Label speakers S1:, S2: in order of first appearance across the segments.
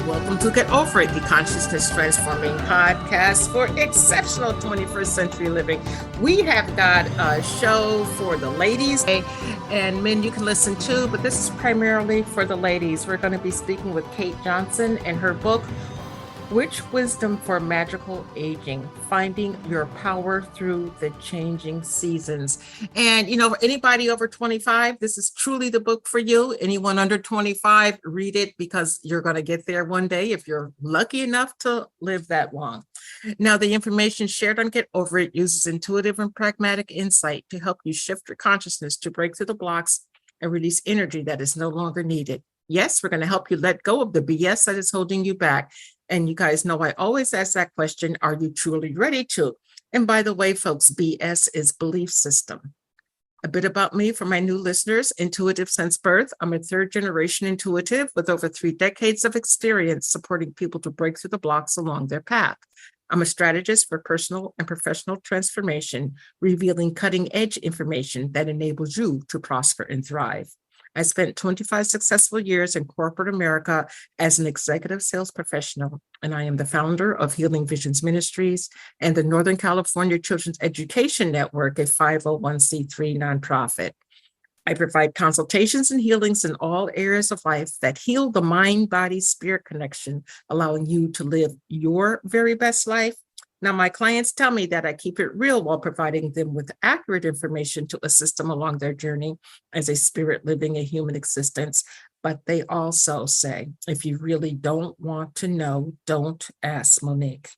S1: Welcome to Get Over It, the consciousness transforming podcast for exceptional 21st century living. We have got a show for the ladies, and men you can listen to, but this is primarily for the ladies. We're going to be speaking with Cait Johnson and her book, Witch Wisdom for Magical Aging, Finding Your Power Through the Changing Seasons. And, for anybody over 25, this is truly the book for you. Anyone under 25, read it because you're going to get there one day if you're lucky enough to live that long. Now, the information shared on Get Over It uses intuitive and pragmatic insight to help you shift your consciousness to break through the blocks and release energy that is no longer needed. Yes, we're going to help you let go of the BS that is holding you back. And you guys know I always ask that question, are you truly ready to? And by the way, folks, BS is belief system. A bit about me for my new listeners, intuitive since birth. I'm a third generation intuitive with over 3 decades of experience supporting people to break through the blocks along their path. I'm a strategist for personal and professional transformation, revealing cutting edge information that enables you to prosper and thrive. I spent 25 successful years in corporate America as an executive sales professional, and I am the founder of Healing Visions Ministries and the Northern California Children's Education Network, a 501c3 nonprofit. I provide consultations and healings in all areas of life that heal the mind, body, spirit connection, allowing you to live your very best life. Now, my clients tell me that I keep it real while providing them with accurate information to assist them along their journey as a spirit living a human existence. But they also say, if you really don't want to know, don't ask Monique.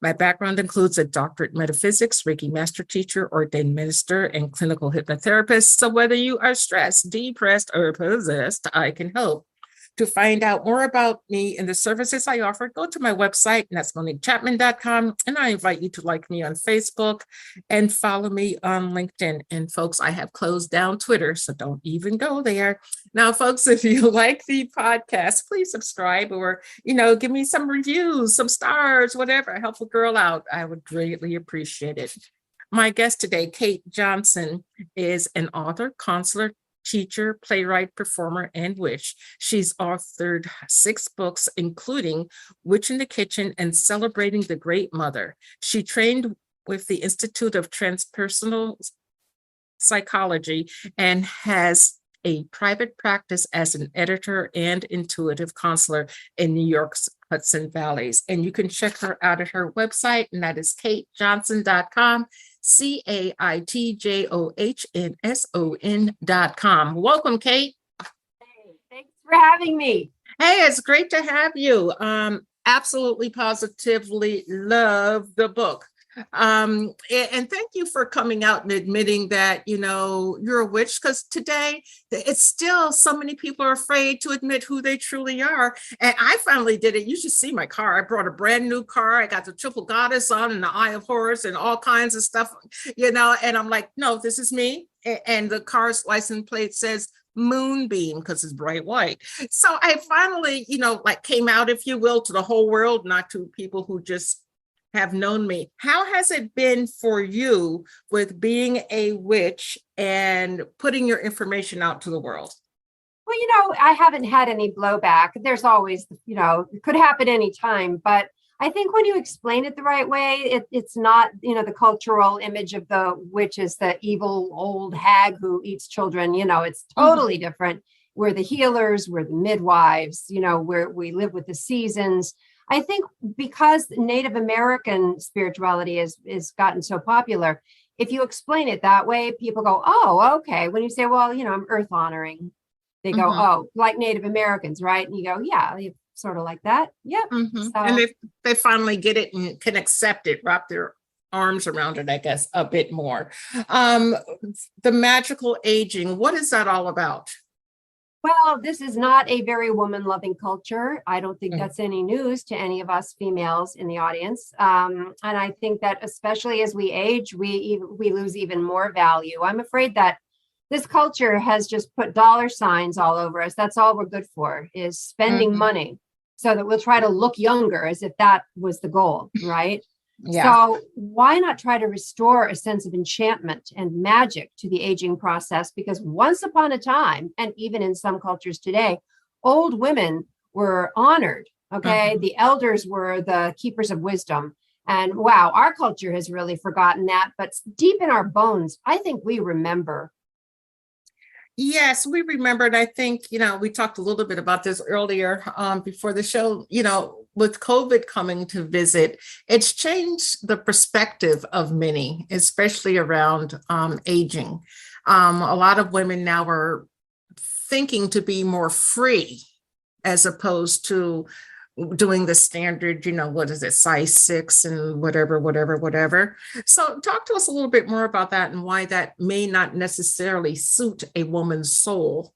S1: My background includes a doctorate in metaphysics, Reiki master teacher, ordained minister, and clinical hypnotherapist. So whether you are stressed, depressed, or possessed, I can help. To find out more about me and the services I offer, go to my website, and that's MoniqueChapman.com. And I invite you to like me on Facebook and follow me on LinkedIn. And folks, I have closed down Twitter, so don't even go there. Now, folks, if you like the podcast, please subscribe or, give me some reviews, some stars, whatever. Help a girl out. I would greatly appreciate it. My guest today, Cait Johnson, is an author, counselor, teacher, playwright, performer, and witch. She's authored 6 books, including Witch in the Kitchen and Celebrating the Great Mother. She trained with the Institute of Transpersonal Psychology and has a private practice as an editor and intuitive counselor in New York's Hudson Valleys. And you can check her out at her website, and that is caitjohnson.com. CaitJohnson.com. Welcome, Cait.
S2: Hey, thanks for having me.
S1: Hey, it's great to have you. Absolutely, positively love the book. And thank you for coming out and admitting that, you're a witch, because today it's still so many people are afraid to admit who they truly are. And I finally did it. You should see my car. I brought a brand new car. I got the triple goddess on and the Eye of Horus and all kinds of stuff, and I'm like, no, this is me. And the car's license plate says Moonbeam because it's bright white. So I finally, came out, if you will, to the whole world, not to people who just have known me. How has it been for you with being a witch and putting your information out to the world?
S2: Well, I haven't had any blowback. There's always, it could happen anytime. But I think when you explain it the right way, it's not, the cultural image of the witch is the evil old hag who eats children. It's totally different. We're the healers, we're the midwives, we live with the seasons. I think because Native American spirituality is gotten so popular, if you explain it that way, people go, oh, okay. When you say, well, I'm earth honoring, they go, oh, like Native Americans, right? And you go, yeah, sort of like that. Yep.
S1: So, and they finally get it and can accept it, wrap their arms around it, I guess, a bit more. The magical aging, what is that all about?
S2: Well, this is not a very woman-loving culture. I don't think that's any news to any of us females in the audience. And I think that especially as we age, we lose even more value. I'm afraid that this culture has just put dollar signs all over us. That's all we're good for, is spending money so that we'll try to look younger as if that was the goal, right? Yeah. So why not try to restore a sense of enchantment and magic to the aging process? Because once upon a time, and even in some cultures today, old women were honored Okay.
S1: Mhm.
S2: The elders were the keepers of wisdom. And wow, our culture has really forgotten that. But deep in our bones, I think we remember.
S1: Yes, we remembered. I think, we talked a little bit about this earlier before the show, with COVID coming to visit, it's changed the perspective of many, especially around aging. A lot of women now are thinking to be more free as opposed to doing the standard, what is it, size 6 and whatever, whatever, whatever. So talk to us a little bit more about that and why that may not necessarily suit a woman's soul.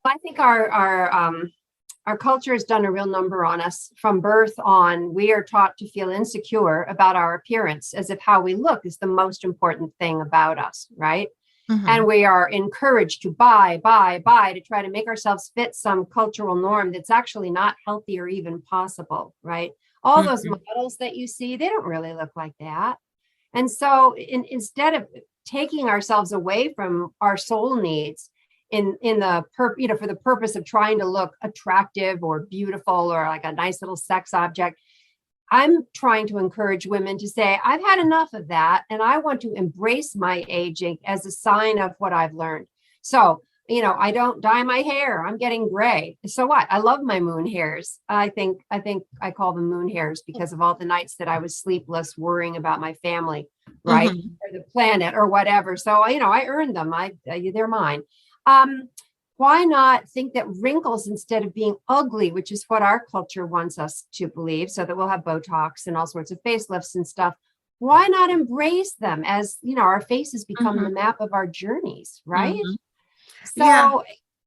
S2: I think our culture has done a real number on us from birth on. We are taught to feel insecure about our appearance, as if how we look is the most important thing about us, right? And
S1: Mhm.
S2: we are encouraged to buy, to try to make ourselves fit some cultural norm that's actually not healthy or even possible, right? All those
S1: Mhm.
S2: models that you see, they don't really look like that. And so instead of taking ourselves away from our soul needs in the for the purpose of trying to look attractive or beautiful or like a nice little sex object, I'm trying to encourage women to say, I've had enough of that. And I want to embrace my aging as a sign of what I've learned. So, I don't dye my hair. I'm getting gray. So what? I love my moon hairs. I think I call them moon hairs because of all the nights that I was sleepless worrying about my family, right?
S1: Mhm.
S2: Or the planet or whatever. So, I earned them. They're mine. Um, why not think that wrinkles, instead of being ugly, which is what our culture wants us to believe, so that we'll have Botox and all sorts of facelifts and stuff, why not embrace them as, our faces become the
S1: Mhm.
S2: map of our journeys, right?
S1: Mhm. Yeah.
S2: So,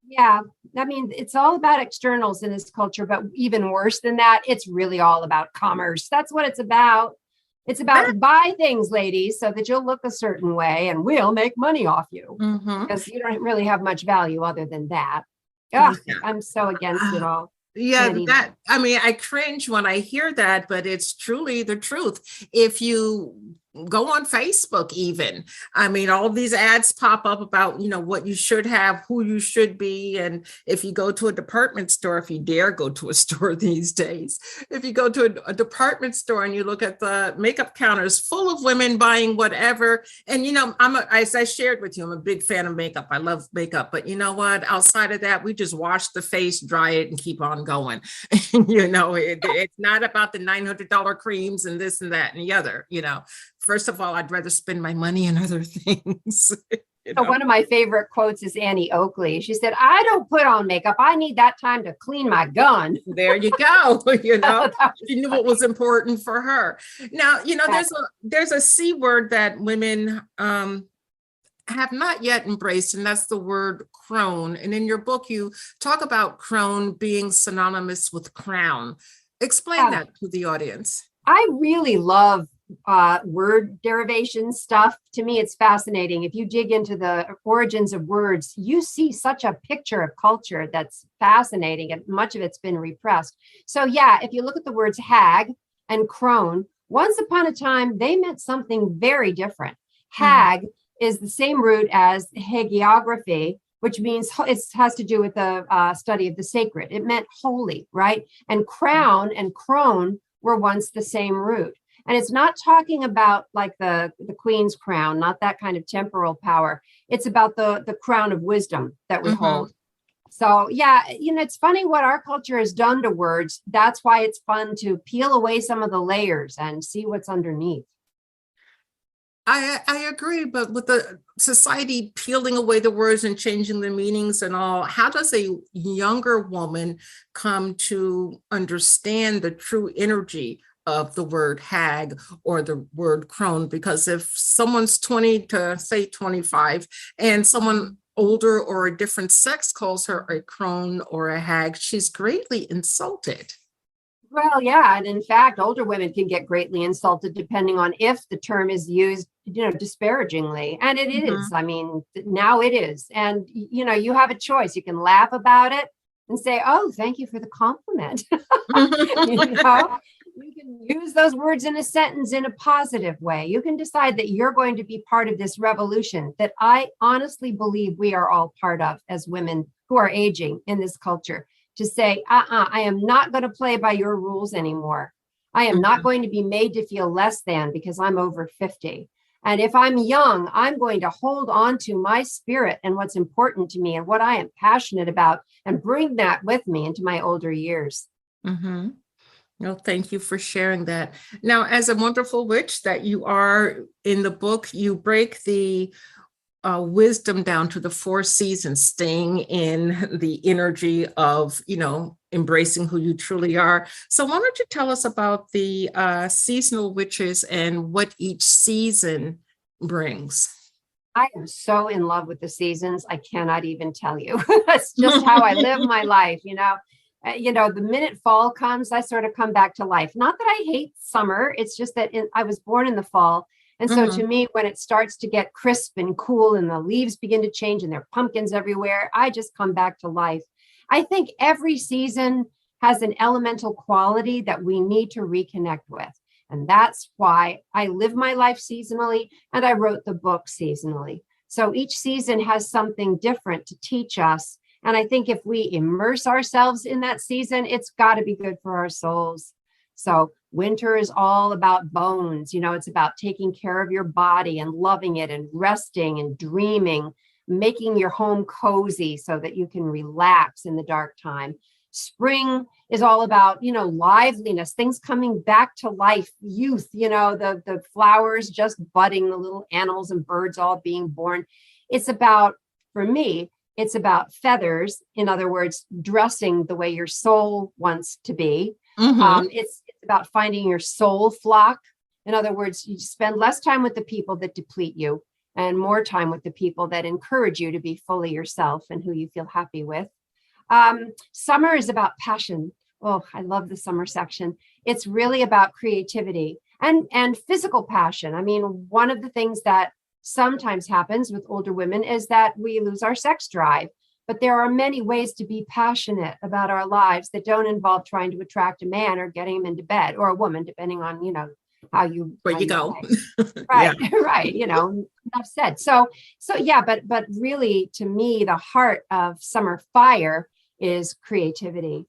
S2: yeah, I mean, it's all about externals in this culture, but even worse than that, it's really all about commerce. That's what it's about. It's
S1: That.
S2: about buy things, ladies, so that you'll look a certain way and we'll make money off you
S1: Mhm.
S2: because you don't really have much value other than that. Ugh,
S1: Yeah.
S2: I'm so against it all.
S1: Yeah,
S2: Can't even.
S1: that, I mean, I cringe when I hear that, but it's truly the truth. If you go on Facebook, even, I mean, all these ads pop up about, what you should have, who you should be. And if you go to a department store, if you dare go to a store these days, if you go to a department store and you look at the makeup counters full of women buying whatever, and, as I shared with you, I'm a big fan of makeup. I love makeup, but you know what? Outside of that, we just wash the face, dry it, and keep on going. It's not about the $900 creams and this and that and the other. First of all, I'd rather spend my money on other things. you
S2: So
S1: know
S2: one of my favorite quotes is Annie Oakley. She said, "I don't put on makeup. I need that time to clean my gun."
S1: there you go.
S2: That was
S1: She knew what was
S2: funny.
S1: important for her. Now,
S2: Yeah.
S1: there's a C word that women have not yet embraced, and that's the word crone. And in your book, you talk about crone being synonymous with crown. Explain
S2: Yeah.
S1: that to the audience.
S2: I really love word derivation stuff. To me, it's fascinating. If you dig into the origins of words, you see such a picture of culture that's fascinating, and much of it's been repressed. So, yeah, if you look at the words hag and crone, once upon a time, they meant something very different.
S1: Mhm.
S2: Hag is the same root as hagiography, which means it has to do with the study of the sacred. It meant holy, right? And crown and crone were once the same root. And it's not talking about like the queen's crown, not that kind of temporal power. It's about the crown of wisdom that we
S1: Mhm.
S2: hold. So, yeah, it's funny what our culture has done to words. That's why it's fun to peel away some of the layers and see what's underneath.
S1: I agree, but with the society peeling away the words and changing the meanings and all, how does a younger woman come to understand the true energy of the word hag or the word crone? Because if someone's 20 to say 25 and someone older or a different sex calls her a crone or a hag, she's greatly insulted.
S2: Well, yeah, and in fact, older women can get greatly insulted depending on if the term is used, disparagingly. And it is.
S1: Mhm.
S2: I mean, now it is. And you have a choice. You can laugh about it and say, "Oh, thank you for the compliment." you know, you can use those words in a sentence in a positive way. You can decide that you're going to be part of this revolution that I honestly believe we are all part of as women who are aging in this culture. to say, I am not going to play by your rules anymore. I am not going to be made to feel less than because I'm over 50. And if I'm young, I'm going to hold on to my spirit and what's important to me and what I am passionate about and bring that with me into my older years.
S1: Mm-hmm. No, thank you for sharing that. Now, as a wonderful witch that you are, in the book, you break the wisdom down to the 4 seasons, staying in the energy of, embracing who you truly are. So why don't you tell us about the seasonal witches and what each season brings?
S2: I am so in love with the seasons. I cannot even tell you. That's just how I live my life. The minute fall comes, I sort of come back to life. Not that I hate summer. It's just that I was born in the fall. And so to me, when it starts to get crisp and cool and the leaves begin to change and there are pumpkins everywhere, I just come back to life. I think every season has an elemental quality that we need to reconnect with. And that's why I live my life seasonally and I wrote the book seasonally. So each season has something different to teach us. And I think if we immerse ourselves in that season, it's got to be good for our souls. So winter is all about bones. It's about taking care of your body and loving it and resting and dreaming, making your home cozy so that you can relax in the dark time. Spring is all about, liveliness, things coming back to life, youth, the flowers just budding, the little animals and birds all being born. It's about, for me, it's about feathers. In other words, dressing the way your soul wants to be. It's about finding your soul flock. In other words, you spend less time with the people that deplete you and more time with the people that encourage you to be fully yourself and who you feel happy with. Summer is about passion. Oh, I love the summer section. It's really about creativity and physical passion. I mean, one of the things that sometimes happens with older women is that we lose our sex drive. But there are many ways to be passionate about our lives that don't involve trying to attract a man or getting him into bed, or a woman, depending on, how you
S1: Where you go.
S2: Right, right. Enough said. So yeah, but really, to me, the heart of summer fire is creativity.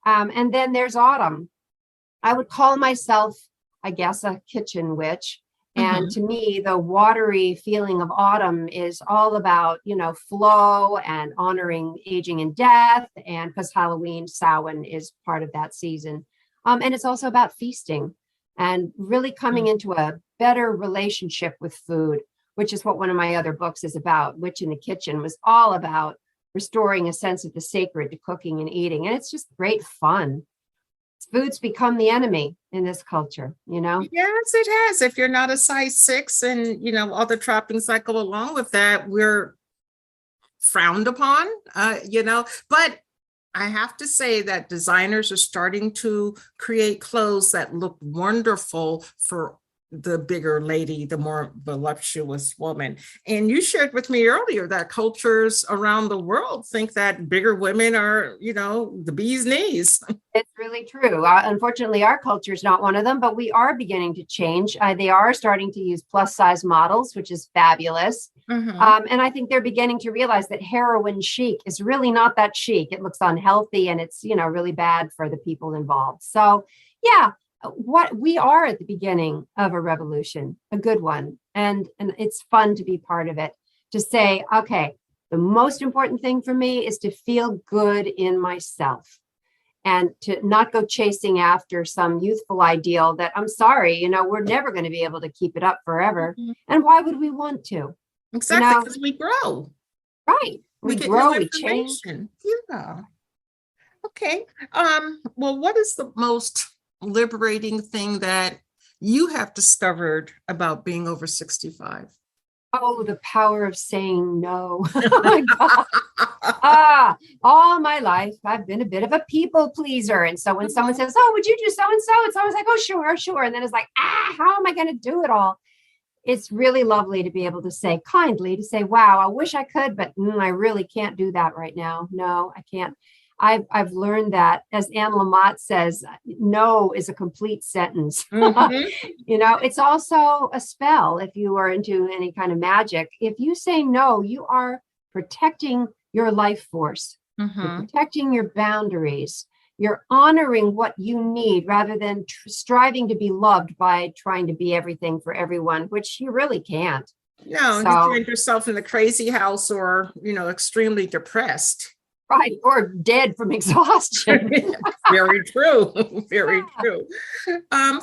S2: And then there's autumn. I would call myself, I guess, a kitchen witch. And to me, the watery feeling of autumn is all about, flow and honoring aging and death. And because Halloween, Samhain is part of that season. And it's also about feasting and really coming into a better relationship with food, which is what one of my other books is about. Witch in the Kitchen was all about restoring a sense of the sacred to cooking and eating. And it's just great fun. Food's become the enemy in this culture,
S1: Yes, it has. If you're not a size 6 and, all the trappings that go along with that, we're frowned upon, but I have to say that designers are starting to create clothes that look wonderful for the bigger lady, the more voluptuous woman. And you shared with me earlier that cultures around the world think that bigger women are, the bee's knees.
S2: It's really true. Unfortunately, our culture is not one of them, but we are beginning to change. They are starting to use plus size models, which is fabulous. And I think they're beginning to realize that heroin chic is really not that chic. It looks unhealthy and it's, really bad for the people involved. So yeah, what we are at the beginning of a revolution, a good one. And it's fun to be part of it, to say, okay, the most important thing for me is to feel good in myself and to not go chasing after some youthful ideal that, I'm sorry, we're never going to be able to keep it up forever. And why would we want to?
S1: Exactly, because we grow.
S2: Right. We grow, we change.
S1: Yeah. Okay. Well, what is the most liberating thing that you have discovered about being over 65?
S2: Oh, the power of saying no. Oh my God. All my life, I've been a bit of a people pleaser. And so when someone says, oh, would you do so-and-so? It's always like, oh, sure. And then it's like, how am I going to do it all? It's really lovely to be able to say kindly, to say, wow, I wish I could, but I really can't do that right now. No, I can't. I've learned that, as Anne Lamott says, no is a complete sentence. It's also a spell. If you are into any kind of magic, if you say no, you are protecting your life force. You're
S1: Mm-hmm.
S2: protecting your boundaries. You're honoring what you need rather than striving to be loved by trying to be everything for everyone, which you really can't.
S1: No, you
S2: So,
S1: find yourself in a crazy house or, extremely depressed.
S2: right, or dead from exhaustion.
S1: Very true. Very
S2: Yeah.
S1: true.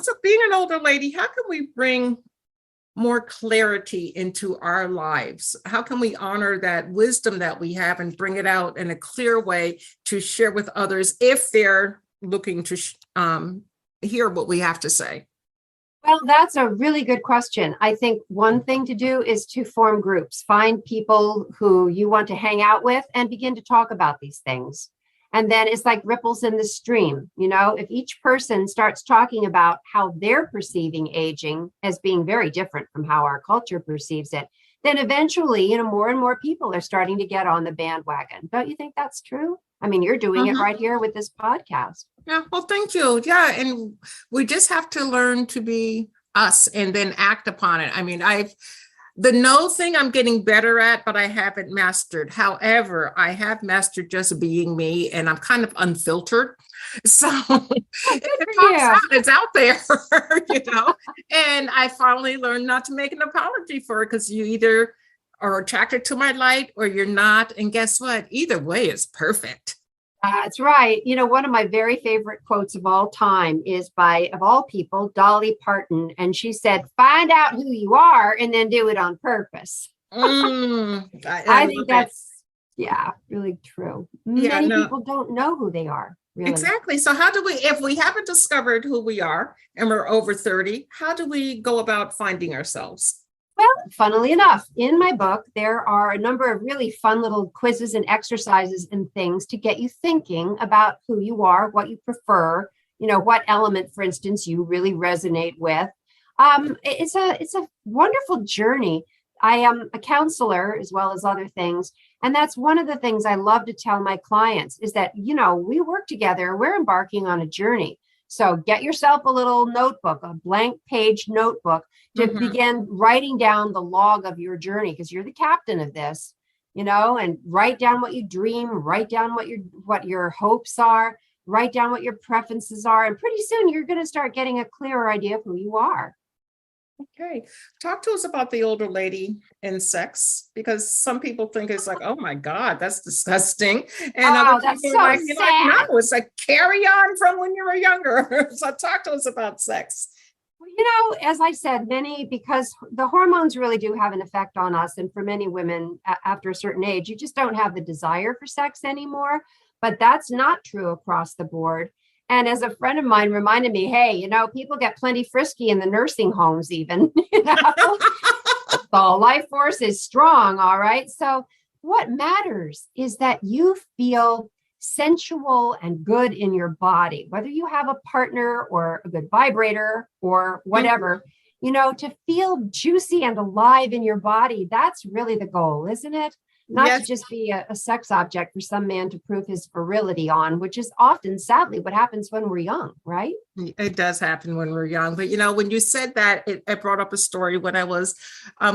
S1: So being an older lady, how can we bring more clarity into our lives? How can we honor that wisdom that we have and bring it out in a clear way to share with others if they're looking to hear what we have to say?
S2: Well, that's a really good question. I think one thing to do is to form groups, find people who you want to hang out with and begin to talk about these things. And then it's like ripples in the stream. If each person starts talking about how they're perceiving aging as being very different from how our culture perceives it, then eventually, more and more people are starting to get on the bandwagon. Don't you think that's true? I mean, you're doing it right here with this podcast.
S1: Yeah, well, thank you. Yeah, and we just have to learn to be us and then act upon it. I mean, the no thing I'm getting better at, but I haven't mastered. However, I have mastered just being me, and I'm kind of unfiltered. So if it pops out, it's out there, And I finally learned not to make an apology for it, because you either are attracted to my light or you're not. And guess what? Either way is perfect.
S2: That's right. One of my very favorite quotes of all time is by, of all people, Dolly Parton. And she said, find out who you are and then do it on purpose. I think that's, really true. Many people don't know who they are. Really.
S1: Exactly. So if we haven't discovered who we are and we're over 30, how do we go about finding ourselves?
S2: Well, funnily enough, in my book, there are a number of really fun little quizzes and exercises and things to get you thinking about who you are, what you prefer, what element, for instance, you really resonate with. It's a wonderful journey. I am a counselor as well as other things. And that's one of the things I love to tell my clients is that, we work together, we're embarking on a journey. So get yourself a little notebook, a blank page notebook to begin writing down the log of your journey, because you're the captain of this, and write down what you dream, write down what your hopes are, write down what your preferences are. And pretty soon you're going to start getting a clearer idea of who you are.
S1: Okay. Talk to us about the older lady and sex, because some people think it's like, oh my God, that's disgusting. And other people are like, no, it's like carry on from when you were younger. So talk to us about sex.
S2: Well, as I said, because the hormones really do have an effect on us. And for many women after a certain age, you just don't have the desire for sex anymore. But that's not true across the board. And as a friend of mine reminded me, hey, people get plenty frisky in the nursing homes even, the life force is strong. All right. So what matters is that you feel sensual and good in your body, whether you have a partner or a good vibrator or whatever, to feel juicy and alive in your body. That's really the goal, isn't it? Not to just be a sex object for some man to prove his virility on, which is often, sadly, what happens when we're young, right?
S1: It does happen when we're young. But, when you said that, it brought up a story. When I was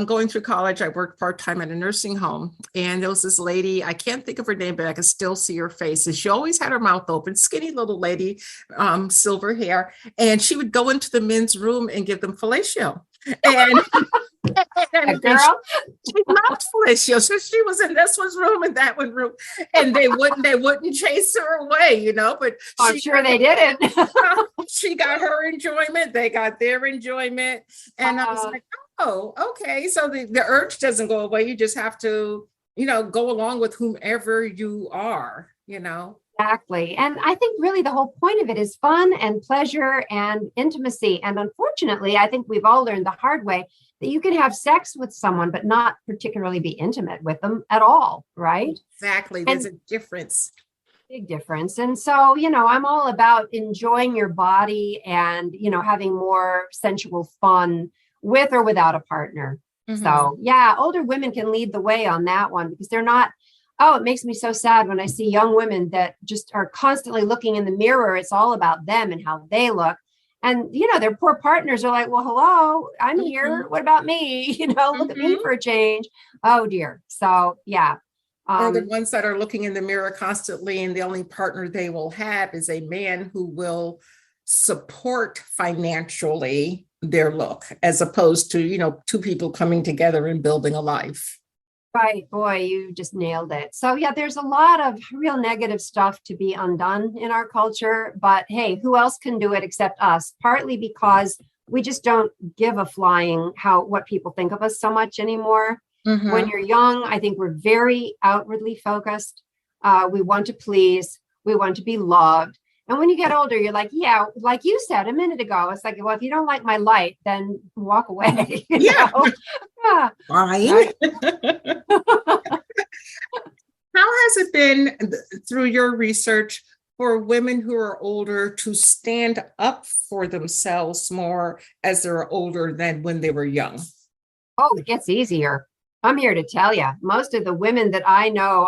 S1: going through college, I worked part-time at a nursing home. And there was this lady, I can't think of her name, but I can still see her face. And she always had her mouth open, skinny little lady, silver hair. And she would go into the men's room and give them fellatio. And
S2: girl,
S1: she loved fellatio. So she was in this one's room and that one room, and they wouldn't chase her away, But
S2: I'm sure they didn't.
S1: She got her enjoyment, they got their enjoyment, and I was like, oh, okay. So the urge doesn't go away. You just have to, go along with whomever you are,
S2: Exactly. And I think really the whole point of it is fun and pleasure and intimacy. And unfortunately, I think we've all learned the hard way that you can have sex with someone, but not particularly be intimate with them at all, right?
S1: Exactly. There's a difference.
S2: Big difference. And so, I'm all about enjoying your body and, having more sensual fun with or without a partner. So, older women can lead the way on that one because they're not. Oh, it makes me so sad when I see young women that just are constantly looking in the mirror. It's all about them and how they look. And, their poor partners are like, well, hello, I'm here. What about me? Look at me for a change. Oh, dear. So,
S1: Or the ones that are looking in the mirror constantly, and the only partner they will have is a man who will support financially their look, as opposed to, two people coming together and building a life.
S2: Right, boy, you just nailed it. So yeah, there's a lot of real negative stuff to be undone in our culture, but hey, who else can do it except us? Partly because we just don't give a flying what people think of us so much anymore.
S1: Mm-hmm.
S2: When you're young, I think we're very outwardly focused. We want to please, we want to be loved. And when you get older, you're like, yeah, like you said a minute ago, it's like, well, if you don't like my light, then walk away.
S1: Yeah.
S2: Yeah.
S1: Fine.
S2: Right.
S1: How has it been through your research for women who are older to stand up for themselves more as they're older than when they were young?
S2: Oh, it gets easier. I'm here to tell you, most of the women that I know,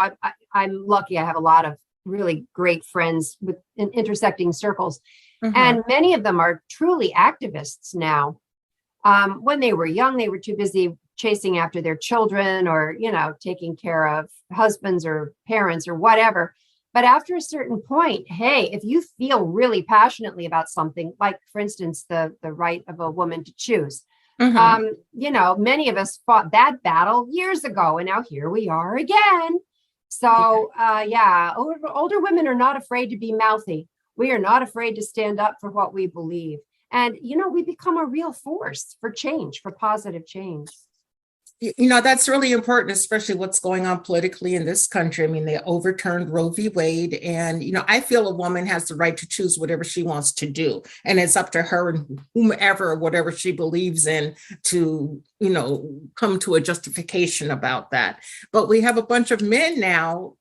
S2: I'm lucky. I have a lot of really great friends in intersecting circles.
S1: Mm-hmm.
S2: And many of them are truly activists now. When they were young, they were too busy chasing after their children or, taking care of husbands or parents or whatever. But after a certain point, hey, if you feel really passionately about something, like, for instance, the right of a woman to choose,
S1: mm-hmm.
S2: Many of us fought that battle years ago, and now here we are again. So, older women are not afraid to be mouthy. We are not afraid to stand up for what we believe. And, we become a real force for change, for positive change.
S1: That's really important, especially what's going on politically in this country. I mean, they overturned Roe v. Wade, and, I feel a woman has the right to choose whatever she wants to do. And it's up to her and whomever, whatever she believes in, to, come to a justification about that. But we have a bunch of men now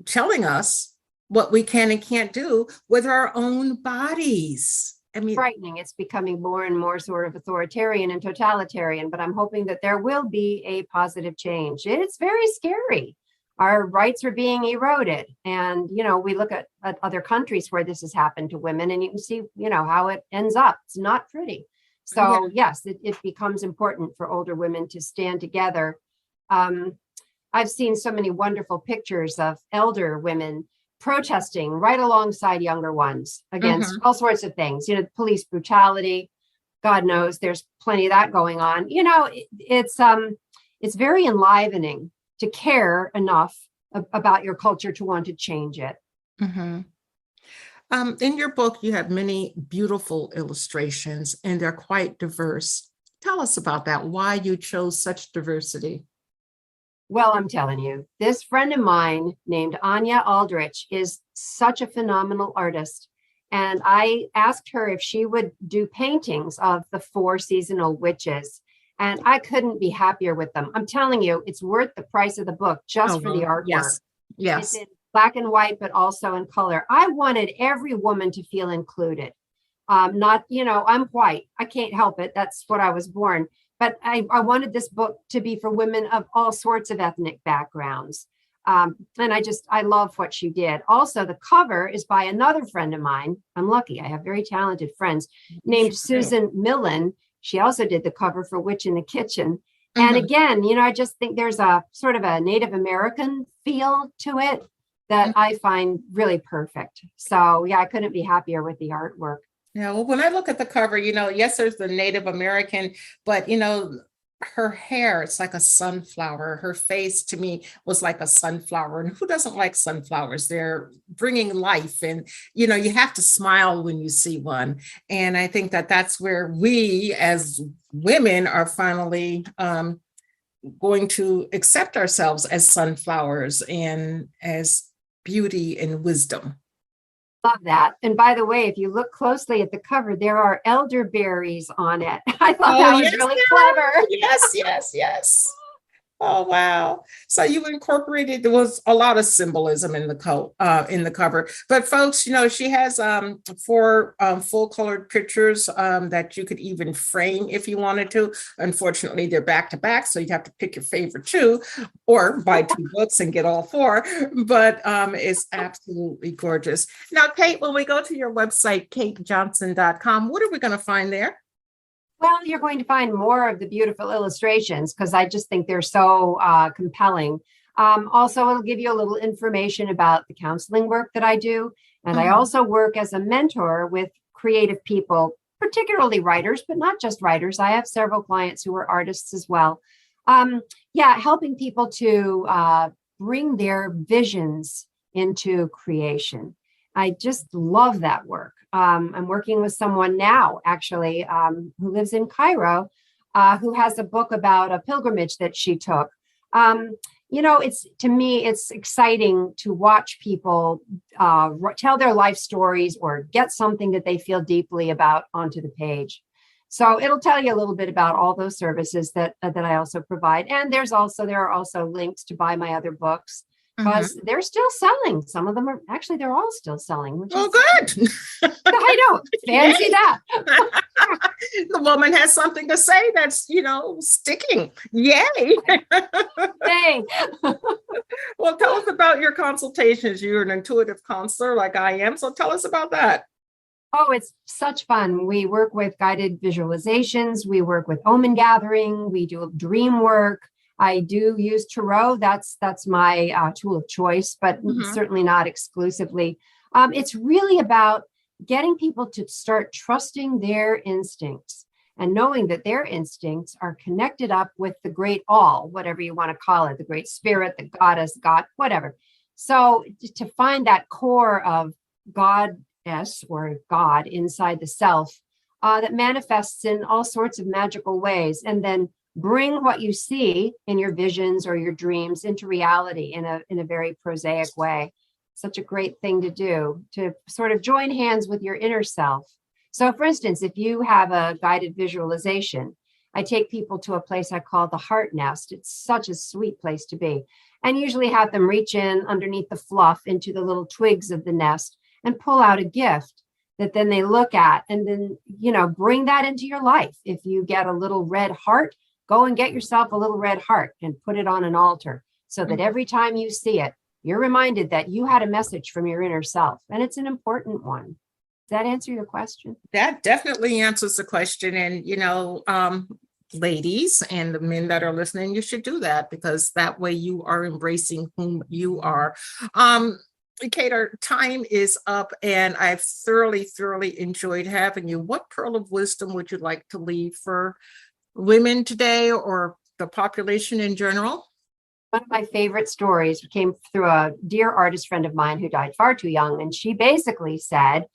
S1: telling us what we can and can't do with our own bodies. I mean,
S2: frightening. It's becoming more and more sort of authoritarian and totalitarian, but I'm hoping that there will be a positive change. It's very scary. Our rights are being eroded. And, we look at other countries where this has happened to women, and you can see, how it ends up. It's not pretty. So yes, it becomes important for older women to stand together. I've seen so many wonderful pictures of elder women protesting right alongside younger ones against all sorts of things, police brutality. God knows there's plenty of that going on. It's very enlivening to care enough about your culture to want to change it.
S1: Mm-hmm. In your book, you have many beautiful illustrations, and they're quite diverse. Tell us about that, why you chose such diversity.
S2: Well, I'm telling you, this friend of mine named Anya Aldrich is such a phenomenal artist. And I asked her if she would do paintings of the 4 seasonal witches. And I couldn't be happier with them. I'm telling you, it's worth the price of the book just for the artwork.
S1: Yes.
S2: It's in black and white, but also in color. I wanted every woman to feel included. I'm white. I can't help it. That's what I was born. But I wanted this book to be for women of all sorts of ethnic backgrounds. And I love what she did. Also, the cover is by another friend of mine. I'm lucky. I have very talented friends named Susan Millen. She also did the cover for Witch in the Kitchen. And again, I just think there's a sort of a Native American feel to it that I find really perfect. So yeah, I couldn't be happier with the artwork.
S1: Yeah, well, when I look at the cover, yes, there's the Native American, but, her hair, it's like a sunflower. Her face to me was like a sunflower. And who doesn't like sunflowers? They're bringing life. And, you have to smile when you see one. And I think that that's where we as women are finally going to accept ourselves as sunflowers and as beauty and wisdom.
S2: Love that. And by the way, if you look closely at the cover, there are elderberries on it. I thought that was really clever.
S1: Yes. Oh, wow. So you incorporated, there was a lot of symbolism in the cover. But folks, she has 4 full colored pictures that you could even frame if you wanted to. Unfortunately, they're back to back, so you'd have to pick your favorite 2 or buy 2 books and get all 4. But it's absolutely gorgeous. Now, Cait, when we go to your website, caitjohnson.com, what are we going to find there?
S2: Well, you're going to find more of the beautiful illustrations because I just think they're so compelling. Also, it'll give you a little information about the counseling work that I do. And I also work as a mentor with creative people, particularly writers, but not just writers. I have several clients who are artists as well. Helping people to bring their visions into creation. I just love that work. I'm working with someone now, actually, who lives in Cairo, who has a book about a pilgrimage that she took. To me, it's exciting to watch people tell their life stories or get something that they feel deeply about onto the page. So it'll tell you a little bit about all those services that I also provide. And there are also links to buy my other books, because they're still selling. Some of them are actually, they're all still selling.
S1: Good.
S2: I know. Fancy that.
S1: The woman has something to say that's, sticking. Yay.
S2: Hey.
S1: Well, tell us about your consultations. You're an intuitive counselor like I am. So tell us about that.
S2: Oh, it's such fun. We work with guided visualizations. We work with omen gathering. We do dream work. I do use tarot. That's my tool of choice, but certainly not exclusively. It's really about getting people to start trusting their instincts and knowing that their instincts are connected up with the great all, whatever you want to call it, the great spirit, the goddess, God, whatever. So to find that core of goddess or God inside the self that manifests in all sorts of magical ways, and then bring what you see in your visions or your dreams into reality in a very prosaic way. Such a great thing to do, to sort of join hands with your inner self. So for instance, if you have a guided visualization, I take people to a place I call the heart nest. It's such a sweet place to be, and usually have them reach in underneath the fluff into the little twigs of the nest and pull out a gift that then they look at, and then, bring that into your life. If you get a little red heart, go and get yourself a little red heart and put it on an altar, so that every time you see it, you're reminded that you had a message from your inner self, and it's an important one. Does that answer your question?
S1: That definitely answers the question. And, ladies and the men that are listening, you should do that, because that way you are embracing whom you are. Cait, our time is up, and I've thoroughly enjoyed having you. What pearl of wisdom would you like to leave for women today, or the population in general?
S2: One of my favorite stories came through a dear artist friend of mine who died far too young. And she basically said,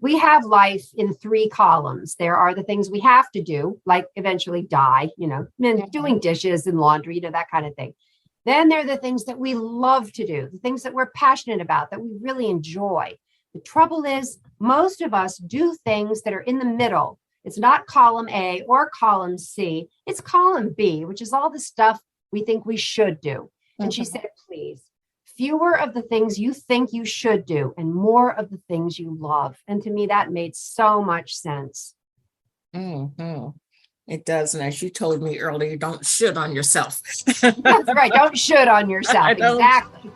S2: we have life in 3 columns. There are the things we have to do, like eventually die, doing dishes and laundry, that kind of thing. Then there are the things that we love to do, the things that we're passionate about, that we really enjoy. The trouble is, most of us do things that are in the middle. It's not column A or column C. It's column B, which is all the stuff we think we should do. And she said, please, fewer of the things you think you should do and more of the things you love. And to me, that made so much sense.
S1: It does. And as you told me earlier, don't should on yourself.
S2: That's right. Don't should on yourself. Exactly.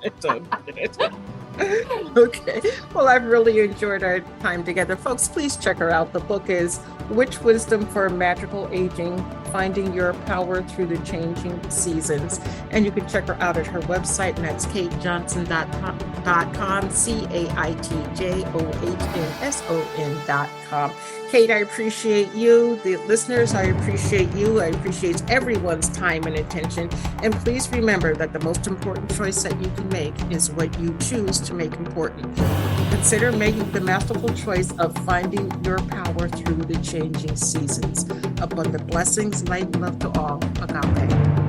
S1: Okay. Well, I've really enjoyed our time together. Folks, please check her out. The book is Witch Wisdom for Magical Aging, Finding Your Power Through the Changing Seasons. And you can check her out at her website, and that's caitjohnson.com, CaitJohnson.com. Cait, I appreciate you. The listeners, I appreciate you. I appreciate everyone's time and attention. And please remember that the most important choice that you can make is what you choose to make important. Consider making the masterful choice of finding your power through the changing seasons. Abundant blessings, light and love to all. Agape.